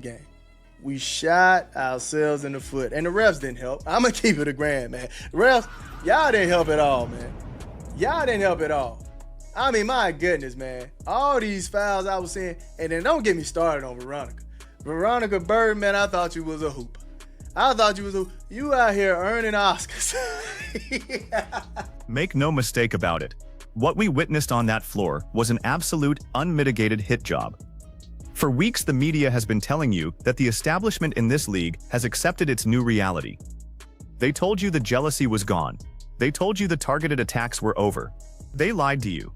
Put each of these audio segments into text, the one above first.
game. We shot ourselves in the foot, and the refs didn't help. I'm gonna keep it a grand, man. The refs, y'all didn't help at all, man. Y'all didn't help at all. I mean, my goodness, man. All these fouls I was seeing, and then don't get me started on Veronica. Veronica Bird, man, I thought you was a hooper. I thought you was a, you out here earning Oscars. Make no mistake about it. What we witnessed on that floor was an absolute, unmitigated hit job. For weeks, the media has been telling you that the establishment in this league has accepted its new reality. They told you the jealousy was gone. They told you the targeted attacks were over. They lied to you.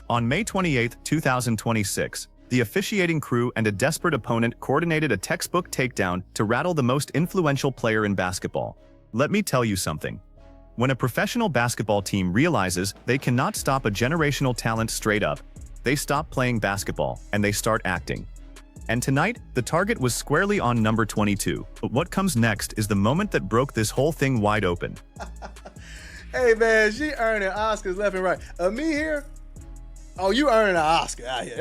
On May 28, 2026, the officiating crew and a desperate opponent coordinated a textbook takedown to rattle the most influential player in basketball. Let me tell you something. When a professional basketball team realizes they cannot stop a generational talent straight up, they stop playing basketball and they start acting. And tonight, the target was squarely on number 22. But what comes next is the moment that broke this whole thing wide open. Hey man, she earning Oscars left and right. Me here? Oh, you earning an Oscar out here.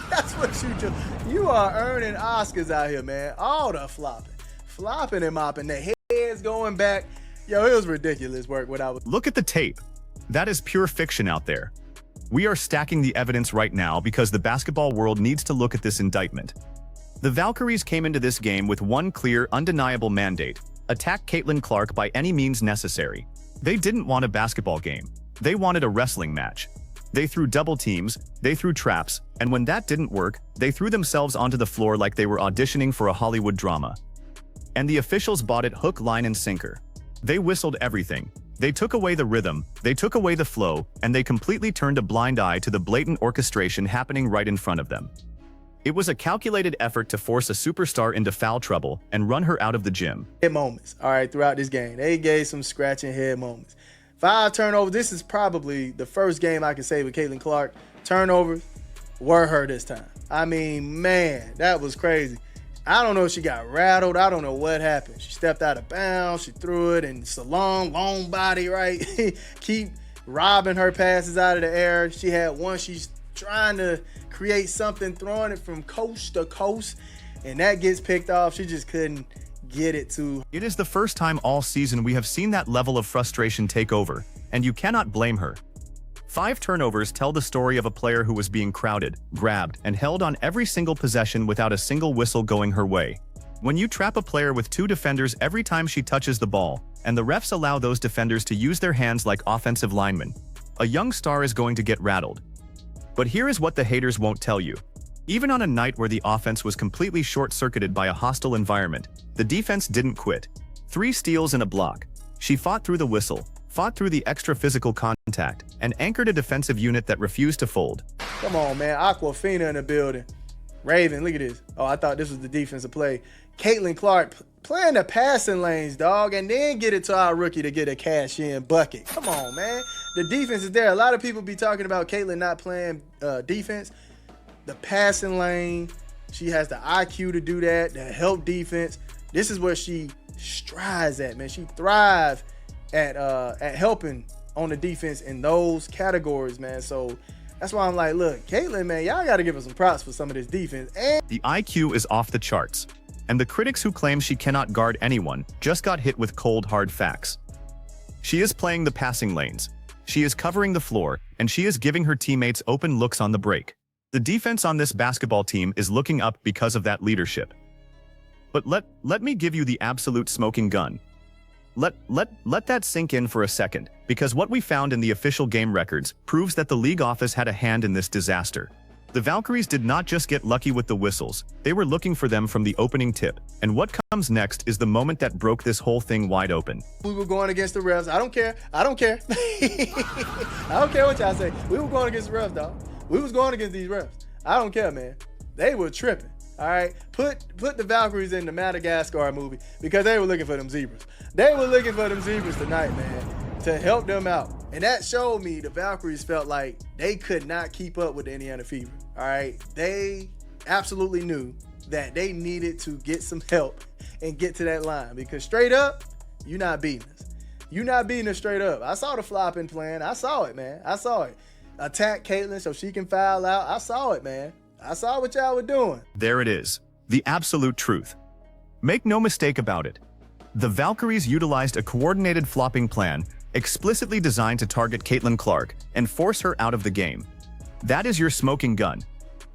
That's what you do. You are earning Oscars out here, man. All the flopping. Flopping and mopping. Their heads going back. Yo, it was ridiculous work what I was. Look at the tape. That is pure fiction out there. We are stacking the evidence right now because the basketball world needs to look at this indictment. The Valkyries came into this game with one clear, undeniable mandate: attack Caitlin Clark by any means necessary. They didn't want a basketball game. They wanted a wrestling match. They threw double teams, they threw traps, and when that didn't work, they threw themselves onto the floor like they were auditioning for a Hollywood drama. And the officials bought it hook, line, and sinker. They whistled everything. They took away the rhythm, they took away the flow, and they completely turned a blind eye to the blatant orchestration happening right in front of them. It was a calculated effort to force a superstar into foul trouble and run her out of the gym. Head moments, all right, throughout this game. They gave some scratching head moments. 5 turnovers. This is probably the first game I can say with Caitlin Clark. Turnovers were her this time. I mean, man, that was crazy. I don't know if she got rattled. I don't know what happened. She stepped out of bounds. She threw it, and Salon, long body, right? Keep robbing her passes out of the air. She had one. She's trying to create something, throwing it from coast to coast, and that gets picked off. She just couldn't get it to. It is the first time all season we have seen that level of frustration take over, and you cannot blame her. 5 turnovers tell the story of a player who was being crowded, grabbed, and held on every single possession without a single whistle going her way. When you trap a player with 2 defenders every time she touches the ball, and the refs allow those defenders to use their hands like offensive linemen, a young star is going to get rattled. But here is what the haters won't tell you. Even on a night where the offense was completely short-circuited by a hostile environment, the defense didn't quit. 3 steals and a block. She fought through the whistle, fought through the extra physical contact, and anchored a defensive unit that refused to fold. Come on, man. Aquafina in the building. Raven, look at this. Oh, I thought this was the defensive play. Caitlin Clark playing the passing lanes, dog, and then get it to our rookie to get a cash-in bucket. Come on, man. The defense is there. A lot of people be talking about Caitlin not playing defense. The passing lane, she has the IQ to do that, to help defense. This is where she strives at, man. She thrives at helping on the defense in those categories, man. So that's why I'm like, look, Caitlin, man, y'all got to give her some props for some of this defense. And the IQ is off the charts, and the critics who claim she cannot guard anyone just got hit with cold, hard facts. She is playing the passing lanes, she is covering the floor, and she is giving her teammates open looks on the break. The defense on this basketball team is looking up because of that leadership. But let me give you the absolute smoking gun. Let that sink in for a second, because what we found in the official game records proves that the league office had a hand in this disaster. The Valkyries did not just get lucky with the whistles, they were looking for them from the opening tip, and what comes next is the moment that broke this whole thing wide open. We were going against the refs. I don't care. I don't care. I don't care what y'all say. We were going against the refs, dog. We was going against these refs. I don't care, man. They were tripping. All right, put the Valkyries in the Madagascar movie because they were looking for them zebras. They were looking for them zebras tonight, man, to help them out. And that showed me the Valkyries felt like they could not keep up with the Indiana Fever. All right, they absolutely knew that they needed to get some help and get to that line because straight up, you're not beating us. You're not beating us straight up. I saw the flopping plan. I saw it, man. I saw it. Attack Caitlin so she can foul out. I saw it, man. I saw what y'all were doing. There it is. The absolute truth. Make no mistake about it. The Valkyries utilized a coordinated flopping plan explicitly designed to target Caitlin Clark and force her out of the game. That is your smoking gun.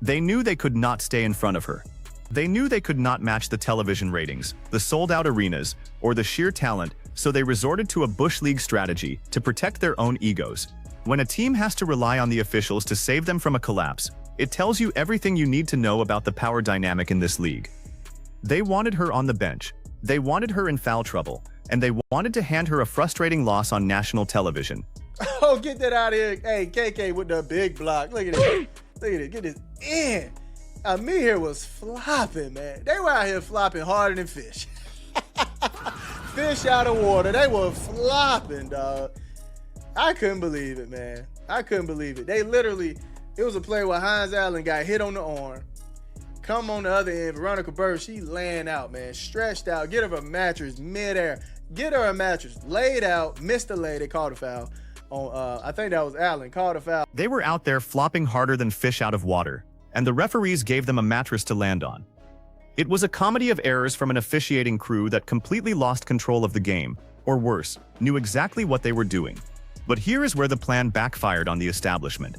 They knew they could not stay in front of her. They knew they could not match the television ratings, the sold-out arenas, or the sheer talent, so they resorted to a Bush League strategy to protect their own egos. When a team has to rely on the officials to save them from a collapse, it tells you everything you need to know about the power dynamic in this league. They wanted her on the bench. They wanted her in foul trouble, and they wanted to hand her a frustrating loss on national television. Oh, get that out of here. Hey, KK with the big block. Look at this. Look at it. Get this in. Me here was flopping, man. They were out here flopping harder than fish. Fish out of water. They were flopping, dog. I couldn't believe it, man. I couldn't believe it. They literally, it was a play where Hines Allen got hit on the arm. Come on the other end, Veronica Bird, she laying out, man. Stretched out. Get her a mattress midair. Get her a mattress. Laid out. Missed the lay. They called a foul. On, I think that was Allen. Called a foul. They were out there flopping harder than fish out of water, and the referees gave them a mattress to land on. It was a comedy of errors from an officiating crew that completely lost control of the game, or worse, knew exactly what they were doing. But here is where the plan backfired on the establishment.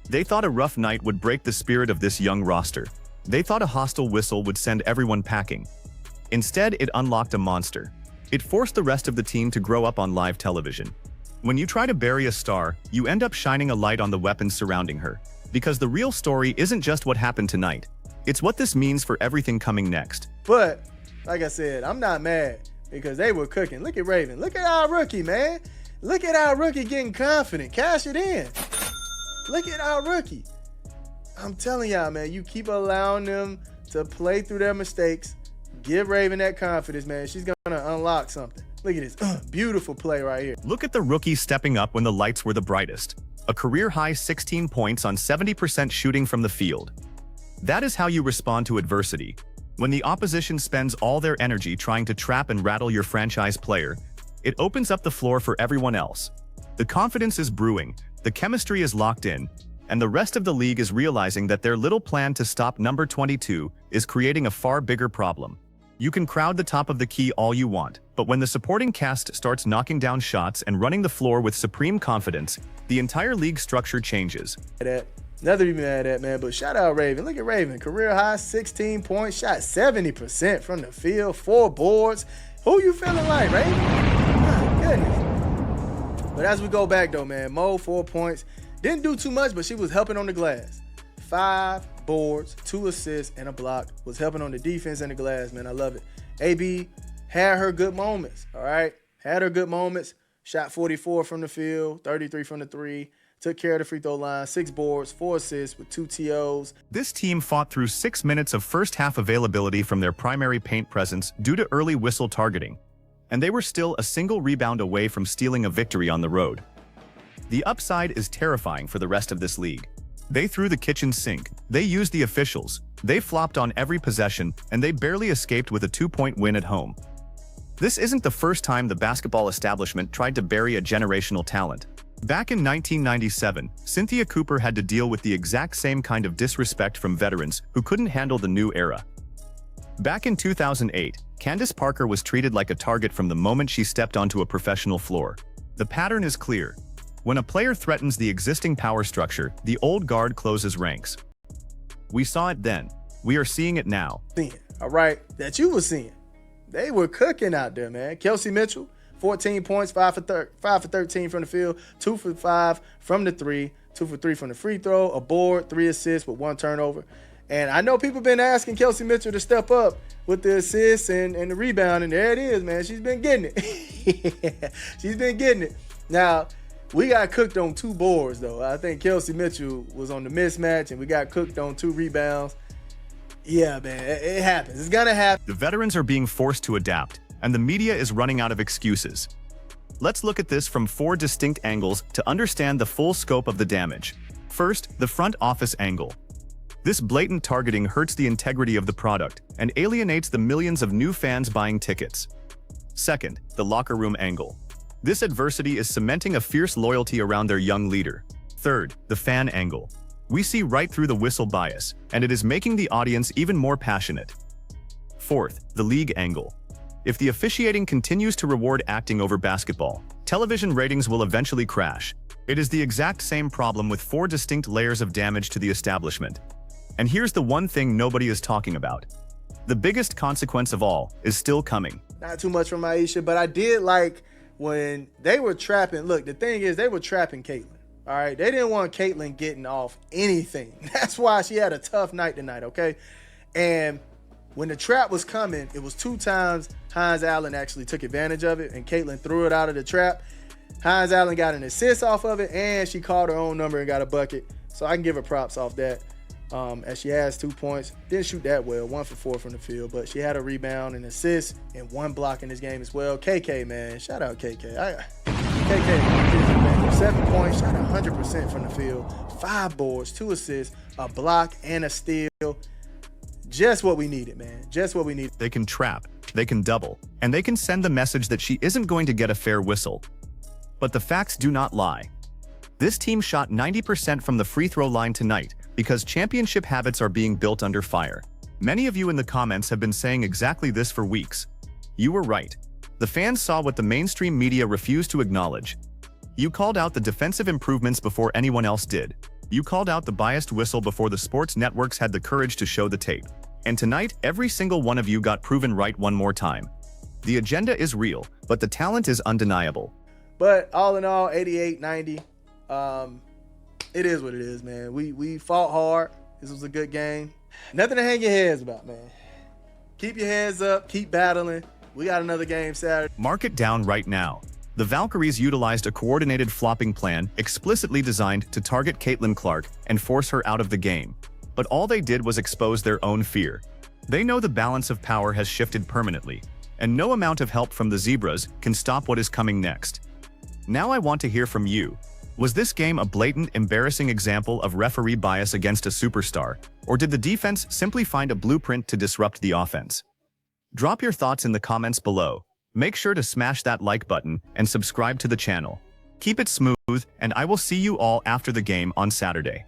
They thought a rough night would break the spirit of this young roster. They thought a hostile whistle would send everyone packing. Instead, it unlocked a monster. It forced the rest of the team to grow up on live television. When you try to bury a star, you end up shining a light on the weapons surrounding her. Because the real story isn't just what happened tonight. It's what this means for everything coming next. But, like I said, I'm not mad because they were cooking. Look at Raven. Look at our rookie, man. Look at our rookie getting confident. Cash it in. Look at our rookie. I'm telling y'all, man, you keep allowing them to play through their mistakes. Give Raven that confidence, man. She's going to unlock something. Look at this. Beautiful play right here. Look at the rookie stepping up when the lights were the brightest. A career-high 16 points on 70% shooting from the field. That is how you respond to adversity. When the opposition spends all their energy trying to trap and rattle your franchise player, it opens up the floor for everyone else. The confidence is brewing, the chemistry is locked in, and the rest of the league is realizing that their little plan to stop number 22 is creating a far bigger problem. You can crowd the top of the key all you want, but when the supporting cast starts knocking down shots and running the floor with supreme confidence, the entire league structure changes. Nothing to be mad at, man, but shout out Raven. Look at Raven. Career high, 16 points, shot 70% from the field, 4 boards. Who you feeling like, Raven? My goodness. But as we go back, though, man, Mo, 4 points. Didn't do too much, but she was helping on the glass. 5 boards, 2 assists, and a block. Was helping on the defense and the glass, man. I love it. AB had her good moments, all right? Had her good moments. Shot 44 from the field, 33 from the 3. Took care of the free throw line, 6 boards, 4 assists with 2 TOs. This team fought through 6 minutes of first-half availability from their primary paint presence due to early whistle targeting, and they were still a single rebound away from stealing a victory on the road. The upside is terrifying for the rest of this league. They threw the kitchen sink, they used the officials, they flopped on every possession, and they barely escaped with a 2-point win at home. This isn't the first time the basketball establishment tried to bury a generational talent. Back in 1997, Cynthia Cooper had to deal with the exact same kind of disrespect from veterans who couldn't handle the new era. Back in 2008, Candace Parker was treated like a target from the moment she stepped onto a professional floor. The pattern is clear. When a player threatens the existing power structure, the old guard closes ranks. We saw it then. We are seeing it now. All right, that you were seeing. They were cooking out there, man. Kelsey Mitchell, 14 points, 5 for 13 from the field, 2 for 5 from the 3, 2 for 3 from the free throw, a board, 3 assists with 1 turnover. And I know people been asking Kelsey Mitchell to step up with the assists and the rebound, and there it is, man. She's been getting it. She's been getting it. Now, we got cooked on 2 boards, though. I think Kelsey Mitchell was on the mismatch, and we got cooked on 2 rebounds. Yeah, man, it happens. It's gonna happen. The veterans are being forced to adapt, and the media is running out of excuses. Let's look at this from 4 distinct angles to understand the full scope of the damage. First, the front office angle. This blatant targeting hurts the integrity of the product and alienates the millions of new fans buying tickets. Second, the locker room angle. This adversity is cementing a fierce loyalty around their young leader. Third, the fan angle. We see right through the whistle bias, and it is making the audience even more passionate. Fourth, the league angle. If the officiating continues to reward acting over basketball, television ratings will eventually crash. It is the exact same problem with 4 distinct layers of damage to the establishment. And here's the one thing nobody is talking about. The biggest consequence of all is still coming. Not too much from Aisha, but I did like when they were trapping. Look, the thing is, they were trapping Caitlyn. All right, they didn't want Caitlyn getting off anything. That's why she had a tough night tonight, okay? And when the trap was coming, it was 2 times Hines Allen actually took advantage of it, and Caitlyn threw it out of the trap. Hines Allen got an assist off of it, and she called her own number and got a bucket. So I can give her props off that. As she has 2 points. Didn't shoot that well, 1 for 4 from the field, but she had a rebound, an assist, and 1 block in this game as well. KK, man, shout out KK. KK, 7 points, shot 100% from the field, 5 boards, 2 assists, a block, and a steal. Just what we needed, man. Just what we needed. They can trap, they can double, and they can send the message that she isn't going to get a fair whistle. But the facts do not lie. This team shot 90% from the free throw line tonight because championship habits are being built under fire. Many of you in the comments have been saying exactly this for weeks. You were right. The fans saw what the mainstream media refused to acknowledge. You called out the defensive improvements before anyone else did. You called out the biased whistle before the sports networks had the courage to show the tape. And tonight, every single one of you got proven right one more time. The agenda is real, but the talent is undeniable. But all in all, 88-90. It is what it is, man. We fought hard. This was a good game. Nothing to hang your heads about, man. Keep your heads up. Keep battling. We got another game Saturday. Mark it down right now. The Valkyries utilized a coordinated flopping plan explicitly designed to target Caitlin Clark and force her out of the game. But all they did was expose their own fear. They know the balance of power has shifted permanently, and no amount of help from the Zebras can stop what is coming next. Now I want to hear from you. Was this game a blatant, embarrassing example of referee bias against a superstar, or did the defense simply find a blueprint to disrupt the offense? Drop your thoughts in the comments below. Make sure to smash that like button and subscribe to the channel. Keep it smooth, and I will see you all after the game on Saturday.